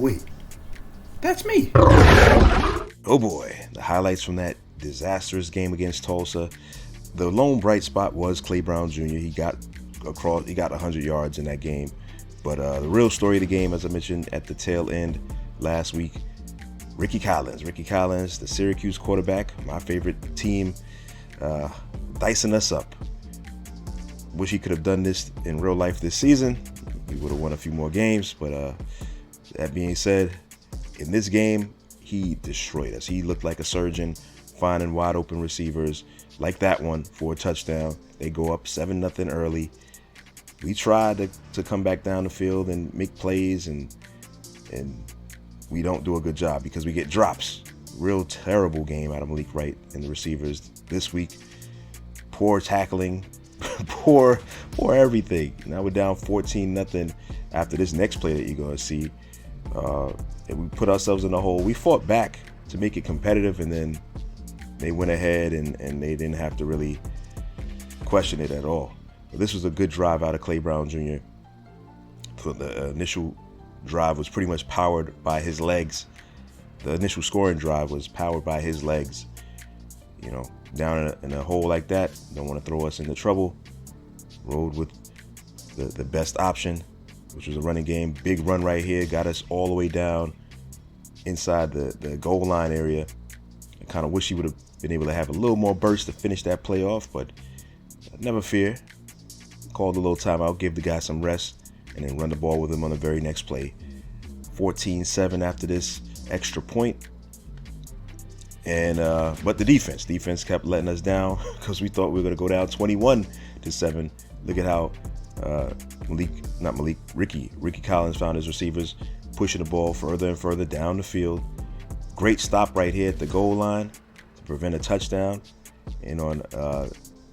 wait, that's me. Oh boy, the highlights from that disastrous game against Tulsa. The lone bright spot was Clay Brown Jr. He got 100 yards in that game. But the real story of the game, as I mentioned at the tail end last week, Ricky Collins, the Syracuse quarterback, my favorite team, dicing us up. Wish he could have done this in real life this season. He would have won a few more games. But that being said, in this game, he destroyed us. He looked like a surgeon, finding wide open receivers like that one for a touchdown. They go up 7-0 early. We tried to come back down the field and make plays, and we don't do a good job because we get drops. Real terrible game out of Malik Wright and the receivers this week. Poor tackling, poor everything. Now we're down 14-0 after this next play that you're going to see. And we put ourselves in a hole. We fought back to make it competitive, and then they went ahead and they didn't have to really question it at all. But this was a good drive out of Clay Brown Jr. So the initial drive was pretty much powered by his legs. The initial scoring drive was powered by his legs. You know, down in a hole like that, don't want to throw us into trouble. Rode with the best option, which was a running game. Big run right here, got us all the way down inside the goal line area. I kind of wish he would have been able to have a little more burst to finish that play off, but never fear. Called a little timeout, give the guy some rest, and then run the ball with him on the very next play. 14-7 after this extra point. And but the defense kept letting us down because we thought we were going to go down 21-7. Look at how Ricky Collins found his receivers pushing the ball further and further down the field. Great stop right here at the goal line to prevent a touchdown. And on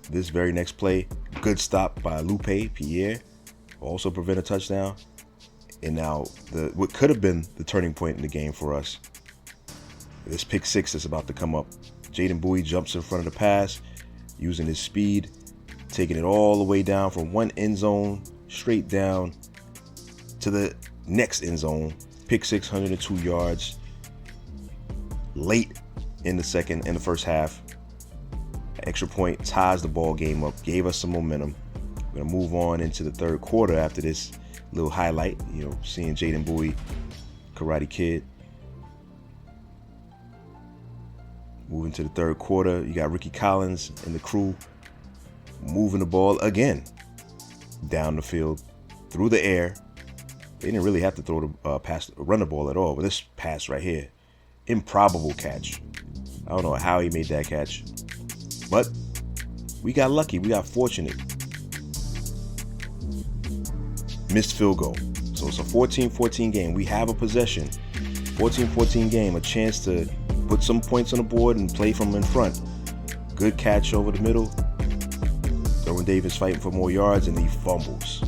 this very next play, good stop by Lupe Pierre, also prevent a touchdown. And now what could have been the turning point in the game for us, this pick six that's about to come up. Jaden Bowie jumps in front of the pass, using his speed, taking it all the way down from one end zone straight down to the next end zone. Pick 602 yards late in the first half. Extra point ties the ball game up, gave us some momentum. We're gonna move on into the third quarter after this little highlight, seeing Jaden Bowie, Karate Kid. Moving to the third quarter, you got Ricky Collins and the crew moving the ball again down the field, through the air. They didn't really have to throw the run the ball at all, but this pass right here, improbable catch. I don't know how he made that catch, but we got lucky. We got fortunate. Missed field goal. So it's a 14-14 game. We have a possession. 14-14 game, a chance to put some points on the board and play from in front. Good catch over the middle. Derwin Davis fighting for more yards, and he fumbles.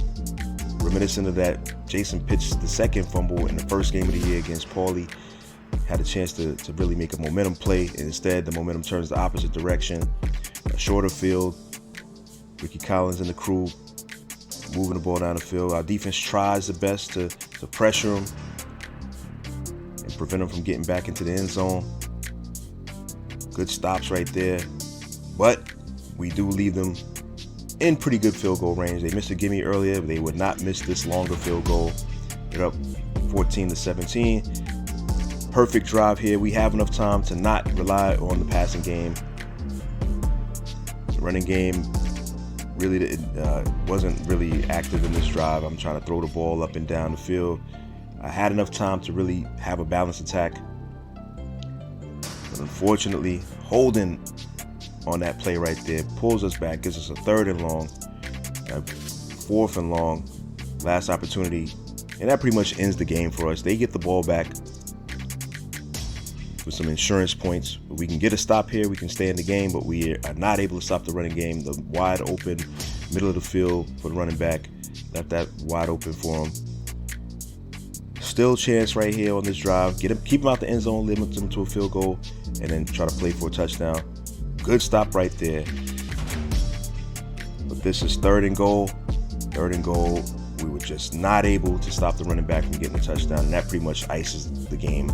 Reminiscent of that, Jason pitched the second fumble in the first game of the year against Paulie. Had a chance to really make a momentum play, and instead the momentum turns the opposite direction. A shorter field. Ricky Collins and the crew moving the ball down the field. Our defense tries the best to pressure him and prevent him from getting back into the end zone. Good stops right there. But we do leave them in pretty good field goal range. They missed a gimme earlier, but they would not miss this longer field goal. They're up 14-17. Perfect drive here. We have enough time to not rely on the passing game. The running game really wasn't really active in this drive. I'm trying to throw the ball up and down the field. I had enough time to really have a balanced attack. But unfortunately, holding on that play right there pulls us back, gives us a 3rd and long, 4th and long, last opportunity, and that pretty much ends the game for us. They get the ball back with some insurance points. We can get a stop here, we can stay in the game, but we are not able to stop the running game. The wide open middle of the field for the running back, left that wide open for him. Still chance right here on this drive. Keep him out the end zone, limit him to a field goal, and then try to play for a touchdown. Good stop right there. But this is 3rd and goal. 3rd and goal. We were just not able to stop the running back from getting a touchdown, and that pretty much ices the game.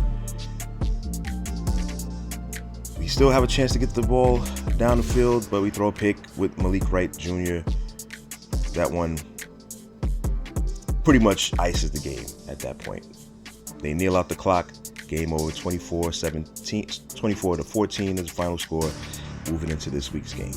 We still have a chance to get the ball down the field, but we throw a pick with Malik Wright Jr. That one pretty much ices the game at that point. They kneel out the clock. Game over. 24-14 is the final score, moving into this week's game.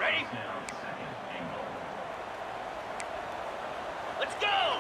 Let's go!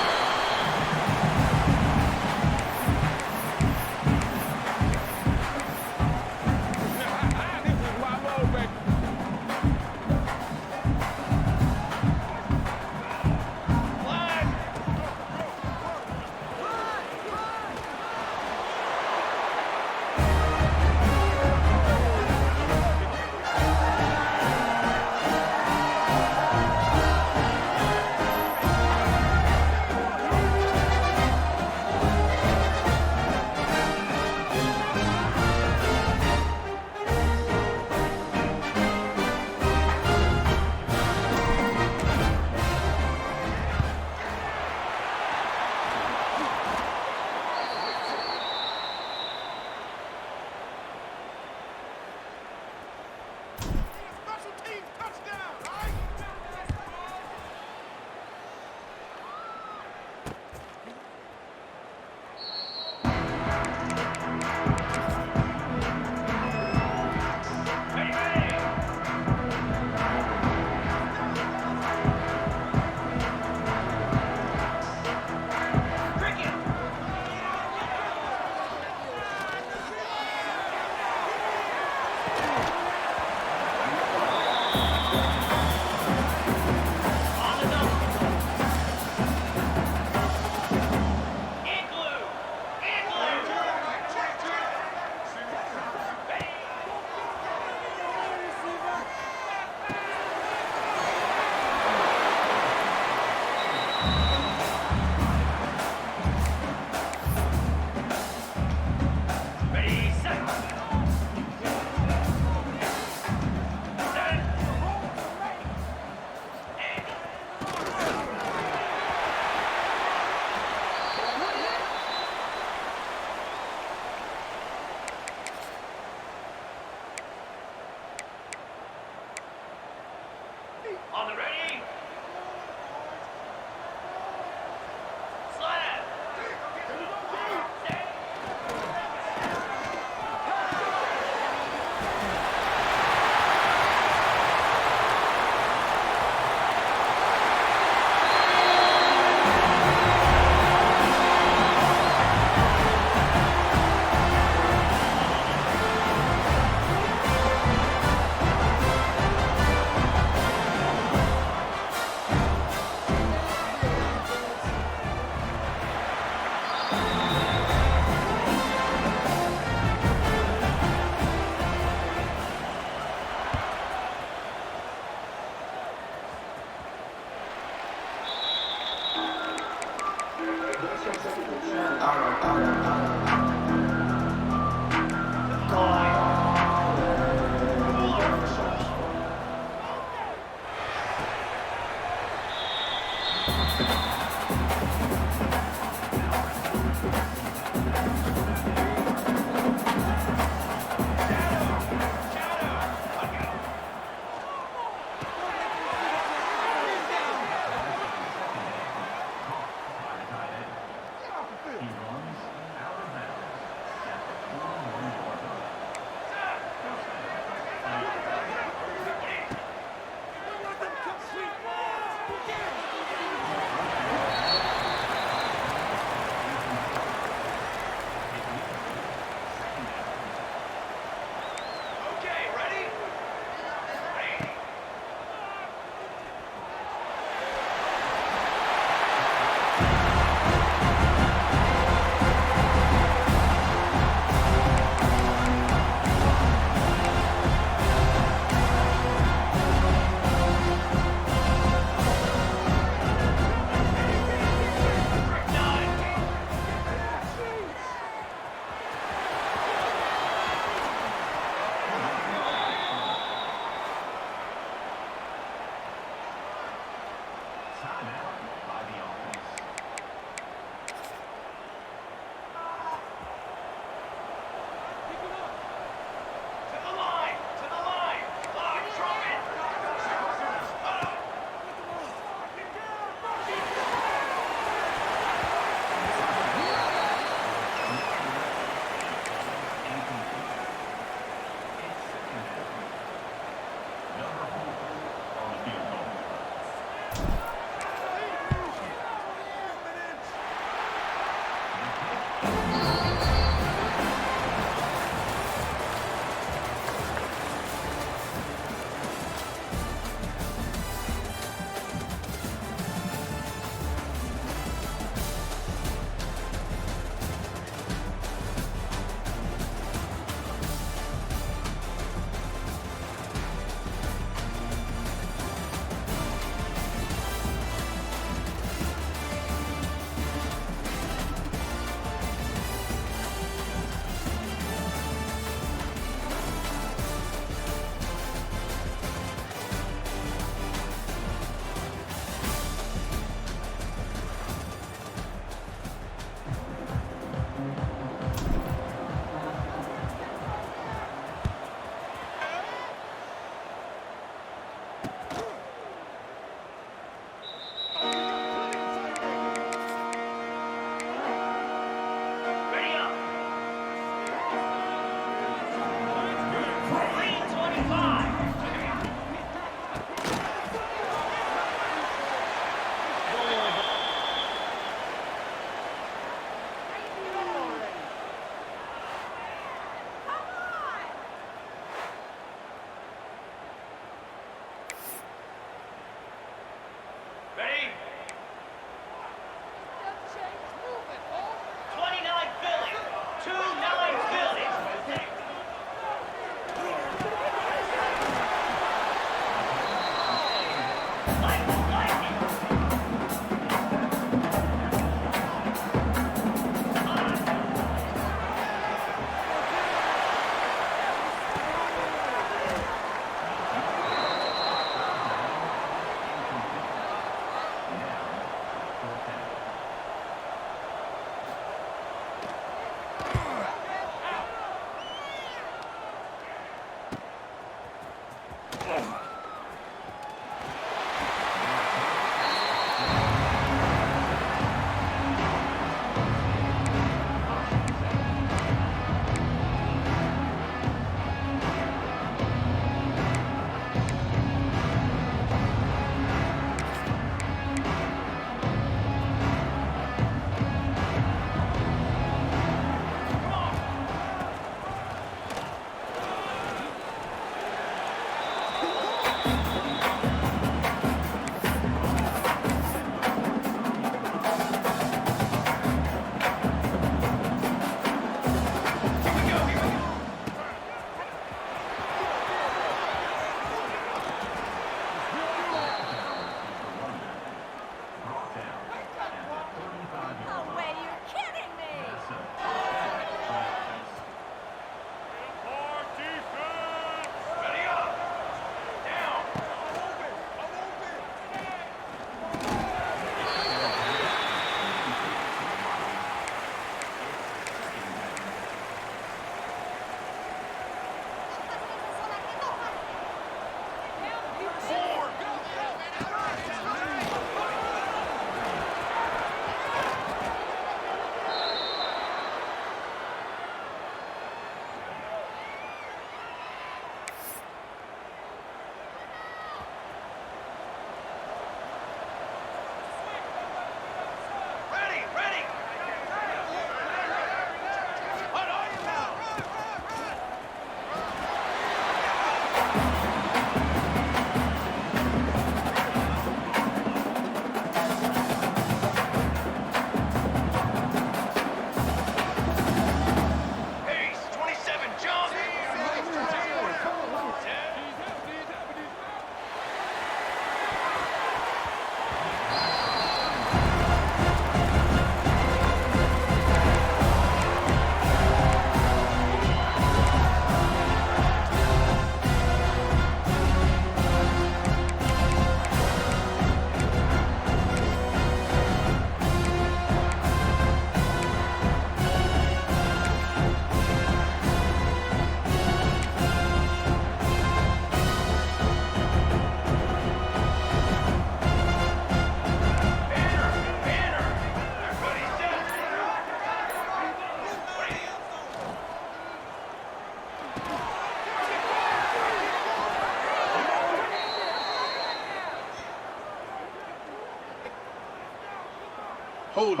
Holding.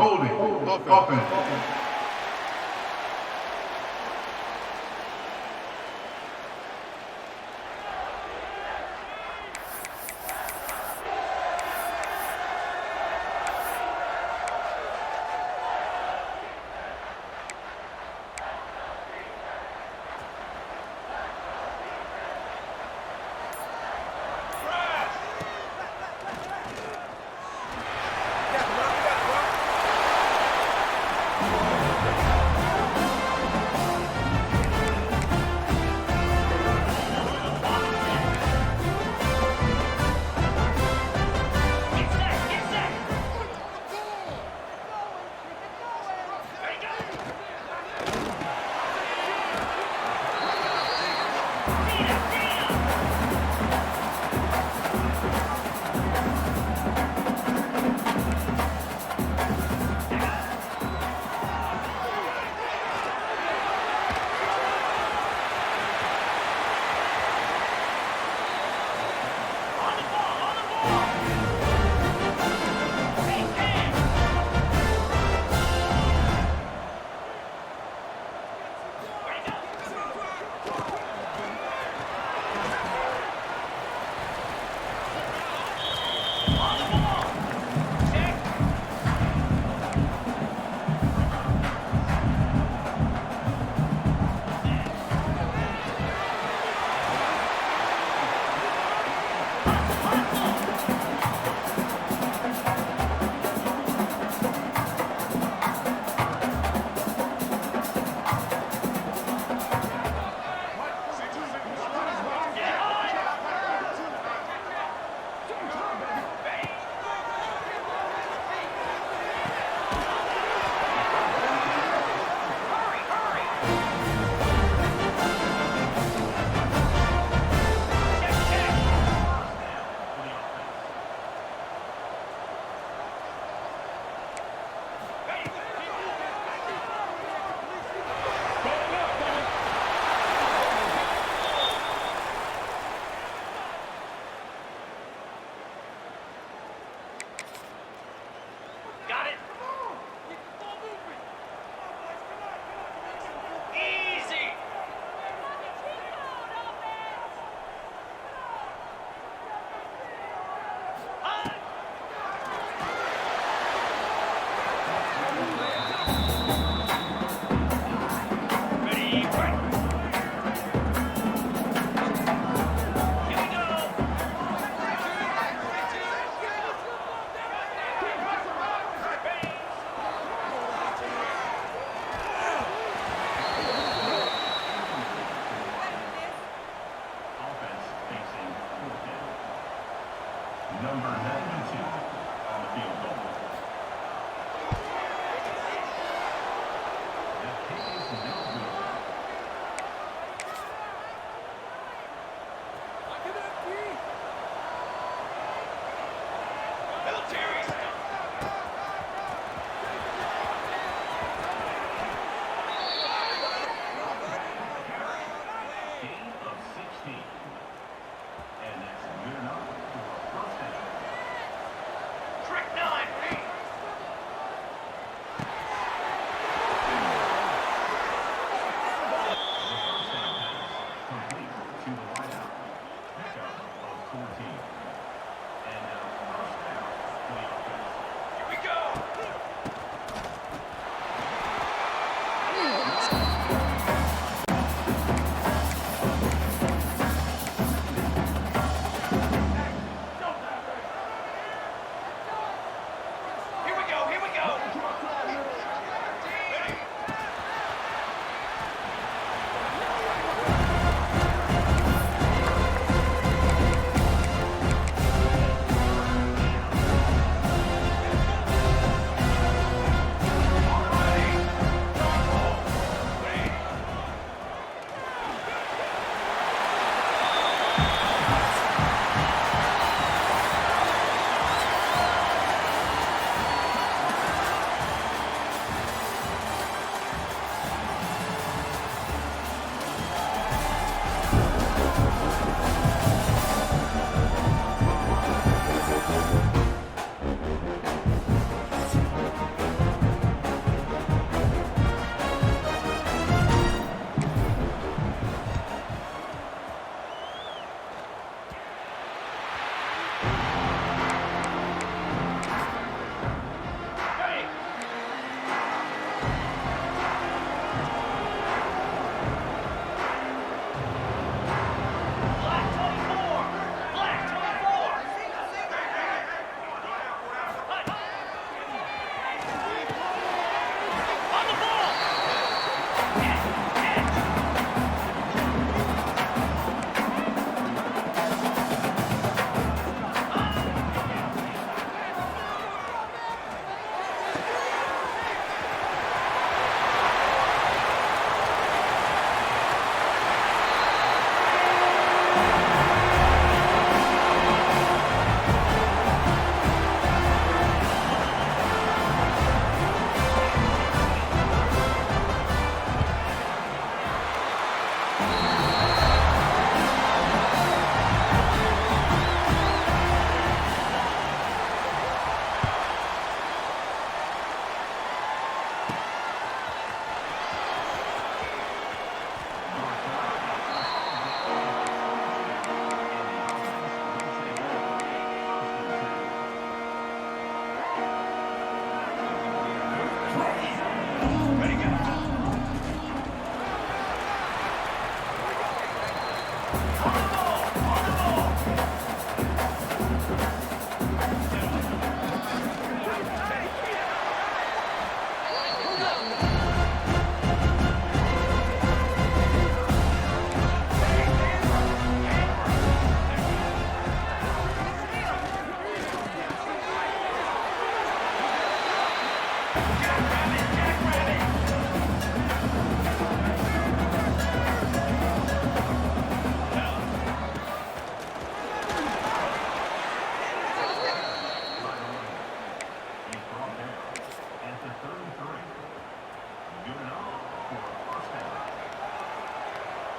Offense.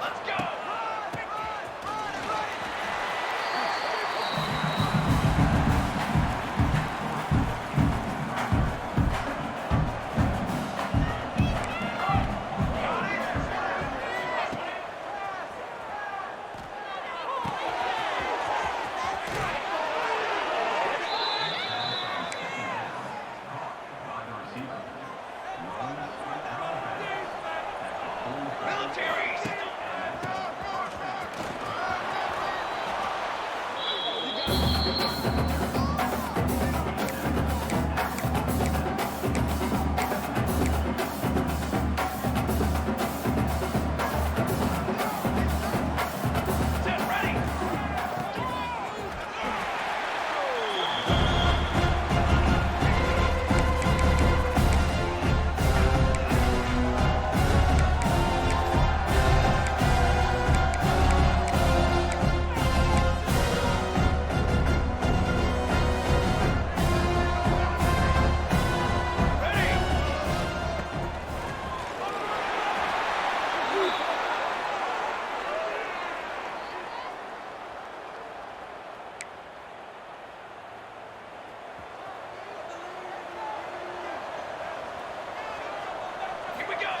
Let's go. Militaries. Set, ready. Here we go.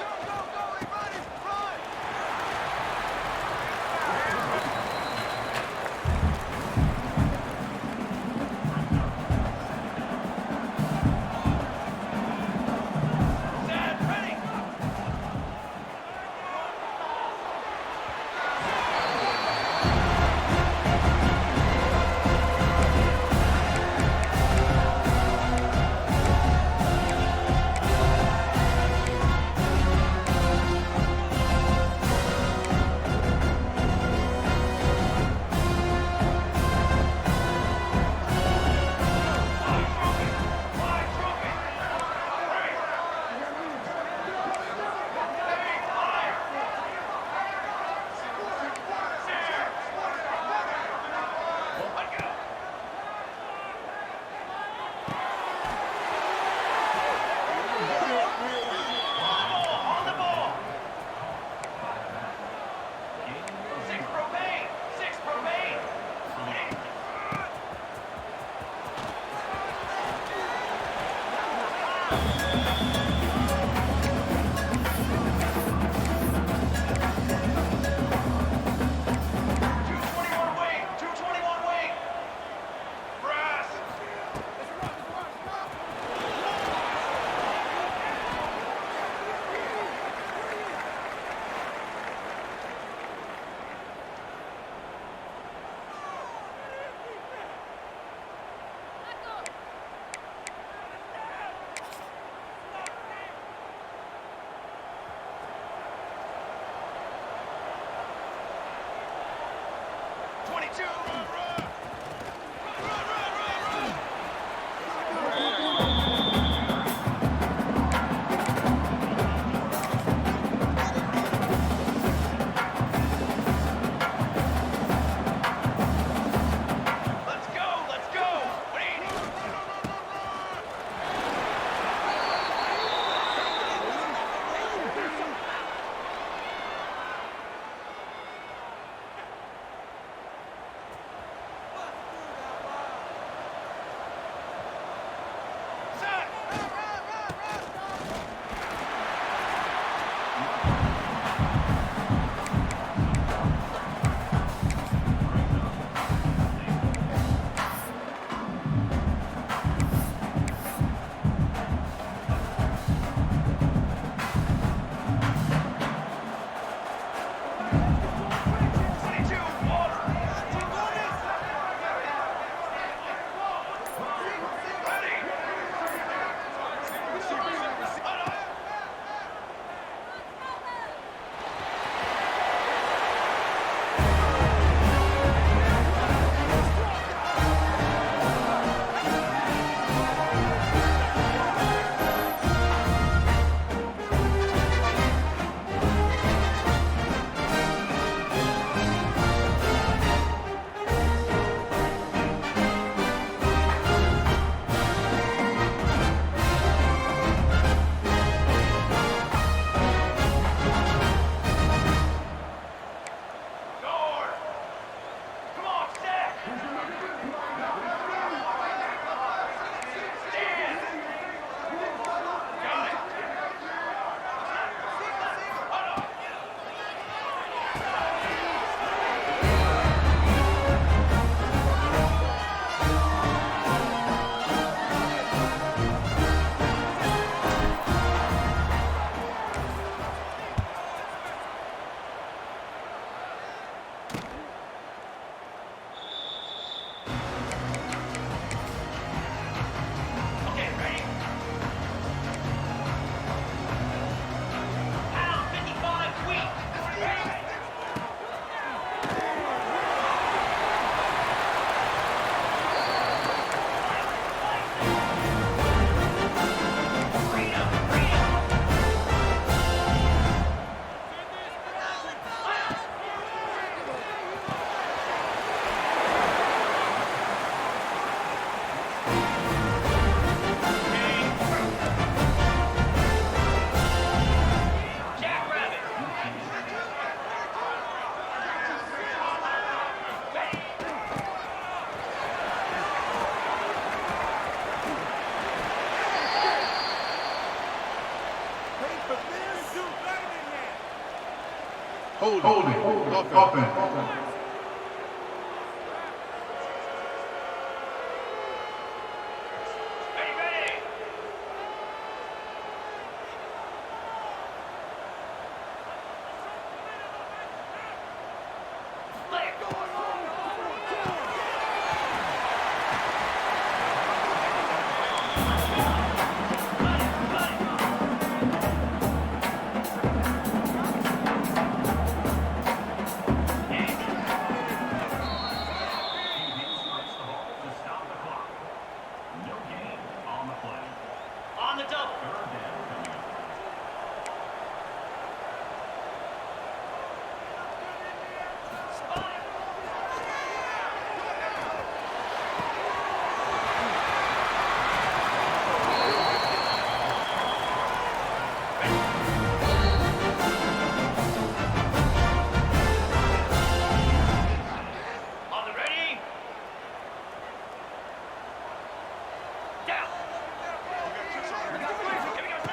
Set, ready. Fly trophy. On the ball. Six propane. Six propane. Wing. 221 wing. Brass. Holding. Offense. Ready. Play it. On the double. On the ready. Down. Here we go.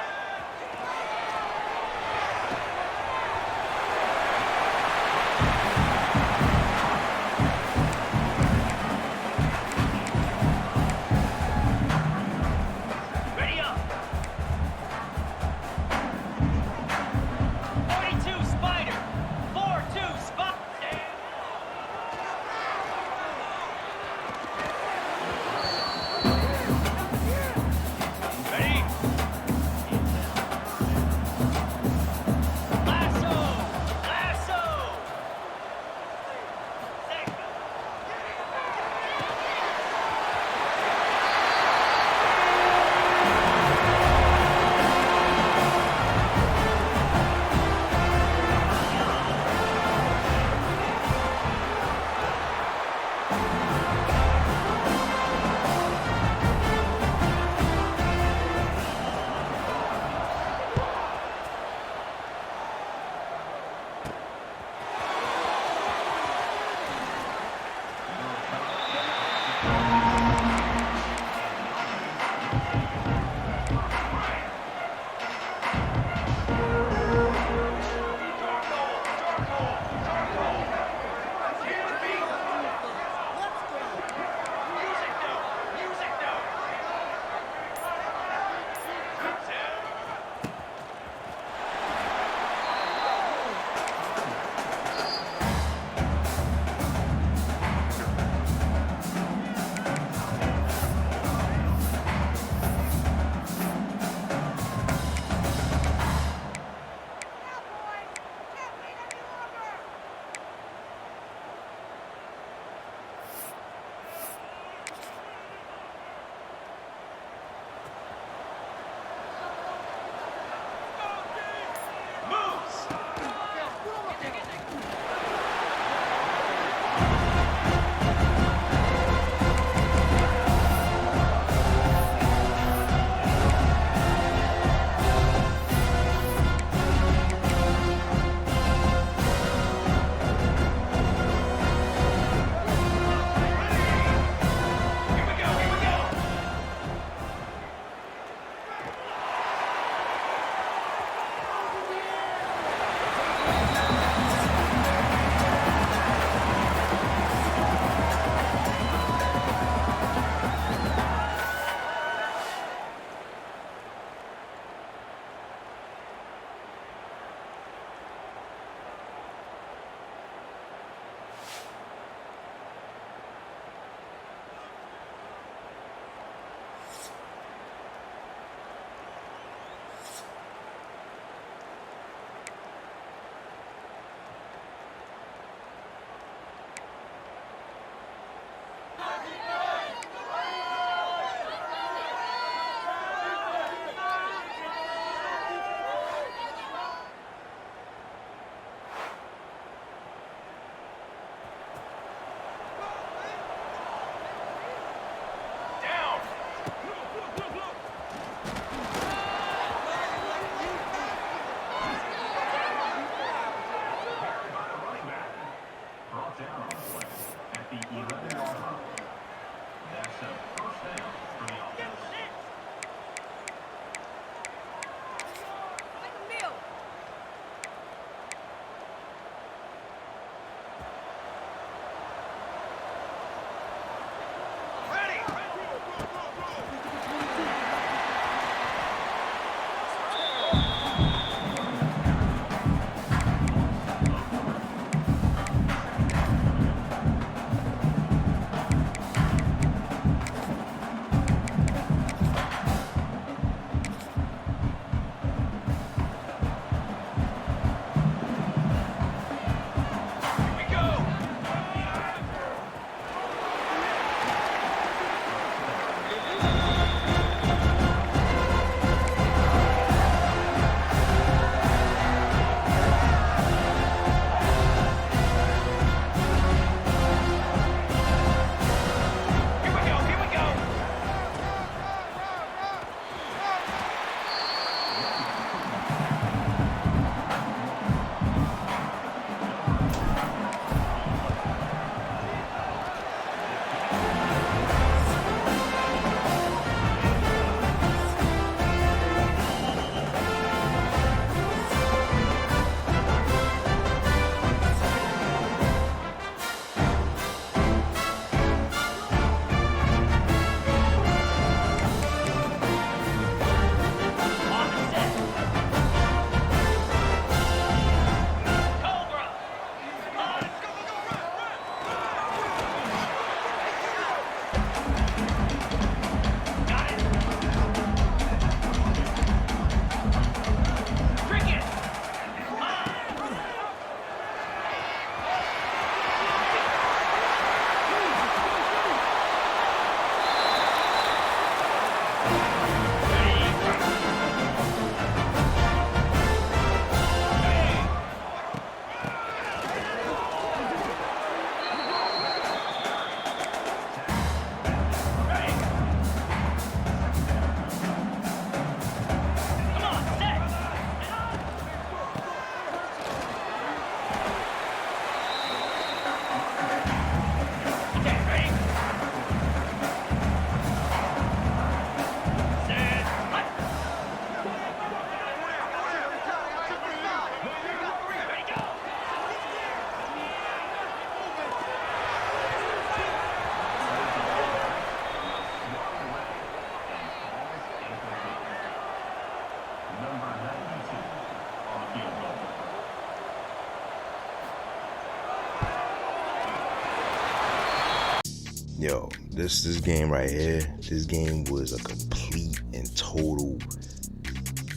Yo, this game right here, this game was a complete and total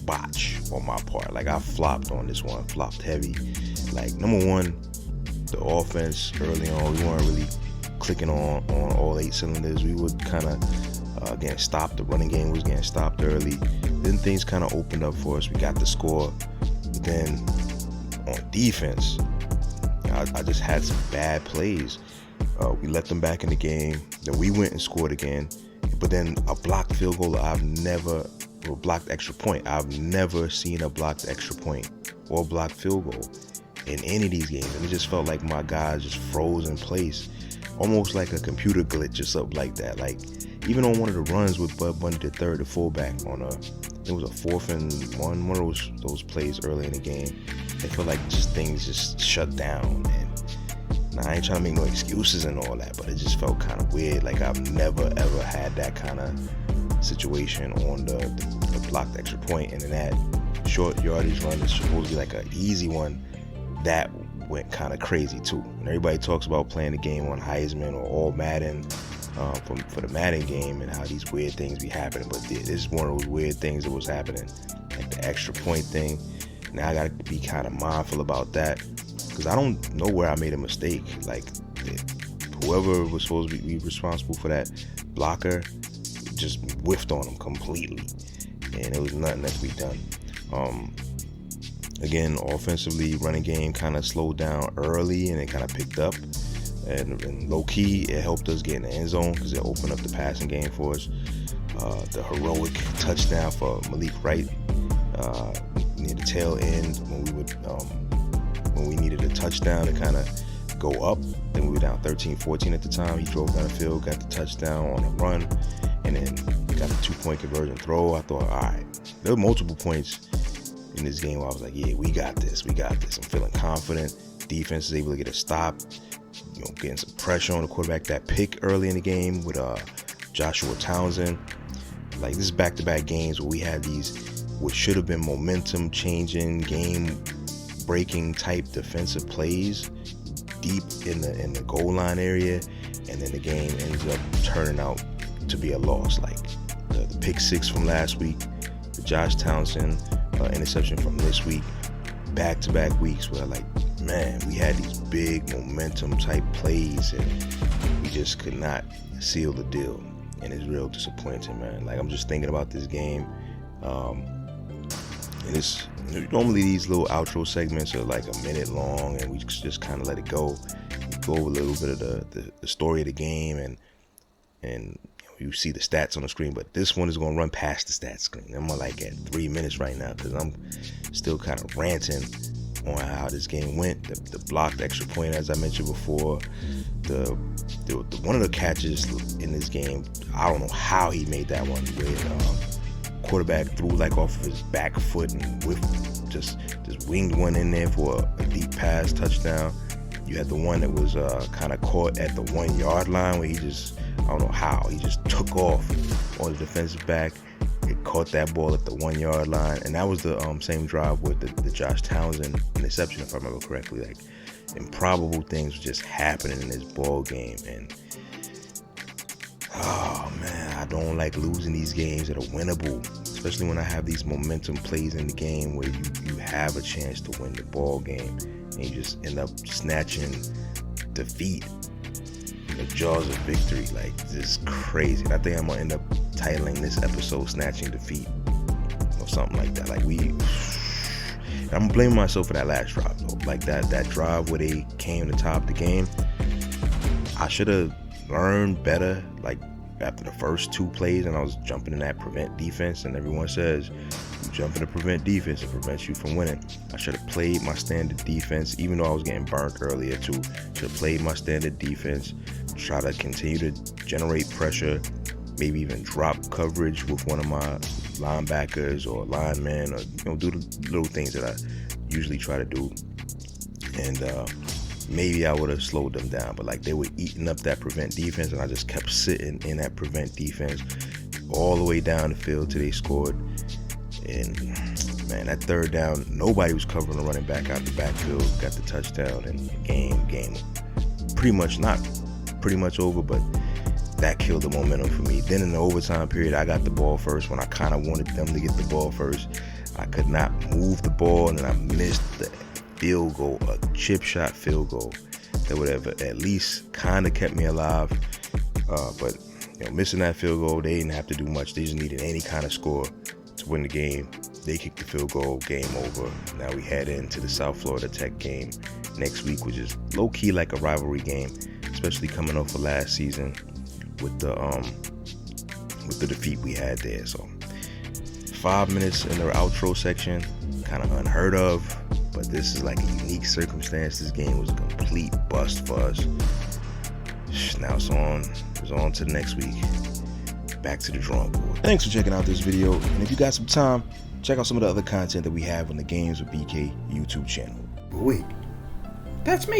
botch on my part. Like, I flopped on this one, flopped heavy. Like, number one, the offense early on, we weren't really clicking on all 8 cylinders. We would kind of getting stopped. The running game was getting stopped early. Then things kind of opened up for us. We got the score. But then on defense, I just had some bad plays. We let them back in the game. Then we went and scored again. But then a blocked field goal, or blocked extra point. I've never seen a blocked extra point or blocked field goal in any of these games. And it just felt like my guys just froze in place. Almost like a computer glitch or something like that. Like, even on one of the runs with Bud Bundy III, the fullback, it was a 4th and 1, one of those plays early in the game. It felt like things just shut down. And now, I ain't trying to make no excuses and all that, but it just felt kind of weird. Like, I've never ever had that kind of situation on the blocked extra point. And then that short yardage run is supposed to be like an easy one. That went kind of crazy too. And everybody talks about playing the game on Heisman or all Madden for the Madden game and how these weird things be happening. But this is one of those weird things that was happening, like the extra point thing. Now I gotta be kind of mindful about that, because I don't know where I made a mistake. Like, whoever was supposed to be responsible for that blocker just whiffed on him completely, and it was nothing that could be done. Again, offensively, running game kind of slowed down early, and it kind of picked up. And low-key, it helped us get in the end zone because it opened up the passing game for us. The heroic touchdown for Malik Wright near the tail end when we needed a touchdown to kind of go up. Then we were down 13-14 at the time. He drove down the field, got the touchdown on a run, and then got a 2-point conversion throw. I thought, all right, there were multiple points in this game where I was like, yeah, we got this. I'm feeling confident. Defense is able to get a stop, getting some pressure on the quarterback. That pick early in the game with Joshua Townsend. Like, this is back-to-back games where we had these what should have been momentum-changing, game-breaking type defensive plays deep in the goal line area, and then the game ends up turning out to be a loss. Like the pick 6 from last week, the Josh Townsend interception from this week, back-to-back weeks where, like, man, we had these big momentum type plays and we just could not seal the deal, and it's real disappointing, man. Like, I'm just thinking about this game, and it's normally these little outro segments are like a minute long, and we just kind of let it go. We go over a little bit of the story of the game, and you see the stats on the screen, but this one is going to run past the stats screen. I'm like at 3 minutes right now because I'm still kind of ranting on how this game went. The blocked extra point, as I mentioned before, the one of the catches in this game, I don't know how he made that one, where quarterback threw like off of his back foot and just winged one in there for a deep pass touchdown. You had the one that was kind of caught at the 1 yard line where he just, I don't know how, he just took off on the defensive back. It caught that ball at the 1 yard line, and that was the same drive with the Josh Townsend interception, if I remember correctly. Like, improbable things were just happening in this ball game, and oh man, I don't like losing these games that are winnable, especially when I have these momentum plays in the game where you have a chance to win the ball game, and you just end up snatching defeat in the jaws of victory. Like, this is crazy. And I think I'm gonna end up titling this episode "Snatching Defeat" or something like that. Like, I'm blaming myself for that last drive though. Like that drive where they came to top the game. I should have learned better, like, after the first 2 plays, and I was jumping in that prevent defense, and everyone says you jump in the prevent defense, it prevents you from winning. I should have played my standard defense, even though I was getting burnt earlier too. Should have played my standard defense, try to continue to generate pressure, maybe even drop coverage with one of my linebackers or linemen, or do the little things that I usually try to do, and maybe I would have slowed them down. But like, they were eating up that prevent defense, and I just kept sitting in that prevent defense all the way down the field till they scored. And man, that third down, nobody was covering the running back out the backfield, got the touchdown, and game pretty much, not pretty much over, but that killed the momentum for me. Then in the overtime period, I got the ball first when I kind of wanted them to get the ball first. I could not move the ball, and then I missed the field goal, a chip shot field goal that would have at least kind of kept me alive. But missing that field goal, they didn't have to do much. They just needed any kind of score to win the game. They kicked the field goal, game over. Now we head into the South Florida Tech game next week, which is low-key like a rivalry game, especially coming off of last season with the defeat we had there. So 5 minutes in the outro section, kind of unheard of, but this is like a unique circumstance. This game was a complete bust for us. Now it's on to the next week. Back to the drawing board. Thanks for checking out this video, and if you got some time, check out some of the other content that we have on the Games with BK YouTube channel. Wait, that's me.